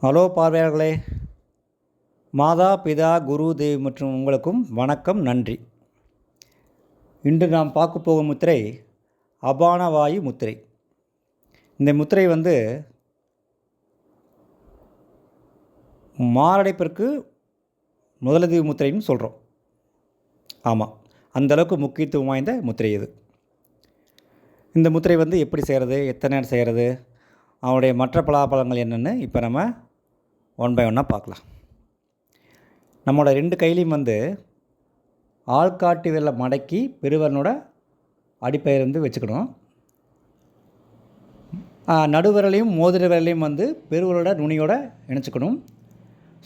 Hello பார்வையாளர்களே, மாதா பிதா குரு தேவி மற்றும் உங்களுக்கும் வணக்கம், நன்றி. இன்று நாம் பார்க்க போகும் முத்திரை அபானவாயு முத்திரை. இந்த முத்திரை மாரடைப்பிற்கு முதலுதவி முத்திரைன்னு சொல்கிறோம். ஆமாம், அந்தளவுக்கு முக்கியத்துவம் வாய்ந்த முத்திரை இது. இந்த முத்திரை எப்படி செய்கிறது, எத்தனை நேரம் செய்கிறது, அவனுடைய மற்ற பலாபலங்கள் என்னென்னு இப்போ நம்ம ஒன் பை ஒன்னாக பார்க்கலாம். நம்மளோட 2 கையிலையும் ஆள்காட்டி விரலை மடக்கி பெருவரனோட அடிப்பயிர் வச்சுக்கணும். நடுவிரலையும் மோதிர விரலையும் பெருவரோட நுனியோட இணைச்சிக்கணும்.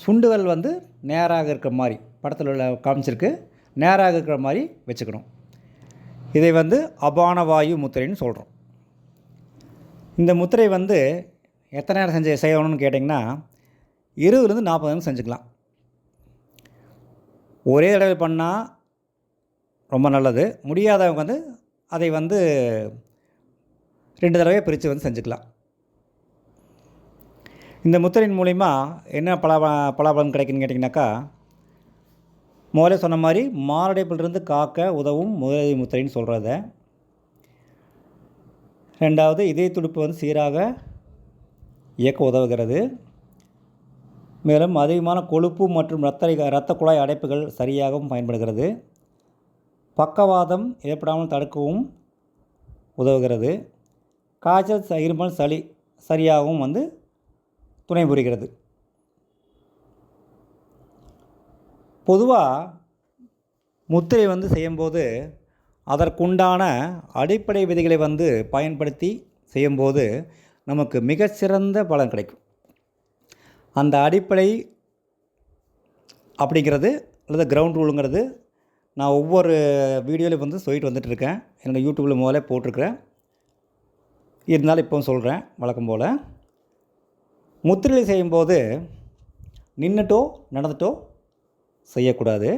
சுண்டு விரல் நேராக இருக்கிற மாதிரி படத்தில் உள்ள காமிச்சிருக்கு, நேராக இருக்கிற மாதிரி வச்சுக்கணும். இதை அபானவாயு முத்திரைன்னு சொல்கிறோம். இந்த முத்திரை எத்தனை நேரம் செய்யணும்னு கேட்டிங்கன்னா 20லேருந்து 40 நிமிஷம் செஞ்சுக்கலாம். ஒரே தடவை பண்ணால் ரொம்ப நல்லது. முடியாதவங்க அதை 2 தடவை பிரித்து செஞ்சுக்கலாம். இந்த முத்திரையின் மூலிமா என்ன பலாபலன் கிடைக்குன்னு கேட்டிங்கனாக்கா, முதல்ல சொன்ன மாதிரி மாரடைப்பிலிருந்து காக்க உதவும் முதலுதவி முத்திரைன்னு சொல்கிறத. 2வது, இதய துடிப்பு சீராக இயக்க உதவுகிறது. மேலும் அதிகமான கொழுப்பு மற்றும் இரத்த குழாய் அடைப்புகள் சரியாகவும் பயன்படுகிறது. பக்கவாதம் ஏற்படாமல் தடுக்கவும் உதவுகிறது. காய்ச்சல், இருமல், சளி சரியாகவும் துணை புரிகிறது. பொதுவாக முத்திரை செய்யும்போது அதற்குண்டான அடிப்படை விதிகளை பயன்படுத்தி செய்யும்போது நமக்கு மிகச்சிறந்த பலன் கிடைக்கும். அந்த அடிப்படை அப்படிங்கிறது அல்லது கிரவுண்ட் ரூலுங்கிறது நான் ஒவ்வொரு வீடியோலையும் சொல்லிட்டு வந்துட்டுருக்கேன். என்னோடய யூடியூப்பில் முதல்ல போட்டிருக்கிறேன். இருந்தாலும் இப்போவும் சொல்கிறேன். வழக்கம் போல் முத்திரை செய்யும்போது நின்றுட்டோ நடந்துட்டோ செய்யக்கூடாது.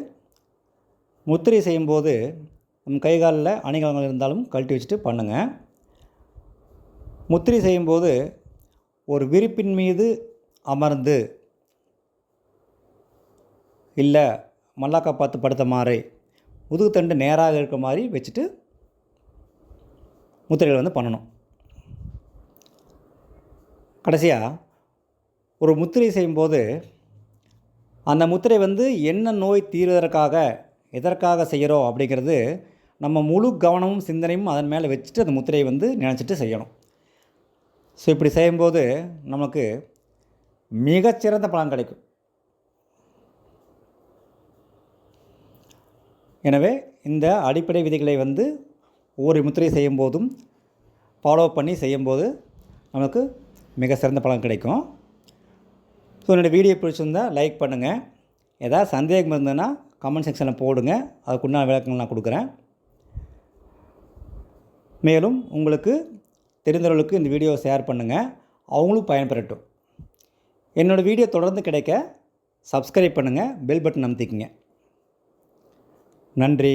முத்திரை செய்யும்போது நம் கை காலில் அணிகலன்கள் இருந்தாலும் கழட்டி வச்சுட்டு பண்ணுங்கள். முத்திரை செய்யும்போது ஒரு விரிப்பின் மீது அமர்ந்து, இல்லை மல்லாக்கா பார்த்து படுத்த மாதிரி முதுகுத்தண்டு நேராக இருக்க மாதிரி வச்சுட்டு முத்திரைகள் பண்ணணும். கடைசியாக ஒரு முத்திரை செய்யும்போது அந்த முத்திரை என்ன நோய் தீர்வதற்காக எதற்காக செய்கிறோம் அப்படிங்கிறது நம்ம முழு கவனமும் சிந்தனையும் அதன் மேலே வச்சுட்டு அந்த முத்திரையை நினச்சிட்டு செய்யணும். ஸோ இப்படி செய்யும்போது நமக்கு மிகச்சிறந்த பலன் கிடைக்கும். எனவே இந்த அடிப்படை விதிகளை ஒவ்வொரு முத்திரை செய்யும்போதும் ஃபாலோ பண்ணி செய்யும்போது நமக்கு மிக சிறந்த பலன் கிடைக்கும். ஸோ என்னோடய வீடியோ பிடிச்சிருந்தால் லைக் பண்ணுங்கள். ஏதாவது சந்தேகம் இருந்ததுன்னா கமெண்ட் செக்ஷனில் போடுங்க, அதுக்குண்டான விளக்கங்கள் நான் கொடுக்குறேன். மேலும் உங்களுக்கு தெரிந்தவர்களுக்கு இந்த வீடியோவை ஷேர் பண்ணுங்கள், அவங்களும் பயன்பெறட்டும். என்னோடய வீடியோ தொடர்ந்து கிடைக்க சப்ஸ்கிரைப் பண்ணுங்கள், பெல் பட்டன் அமுத்திக்கங்க. நன்றி.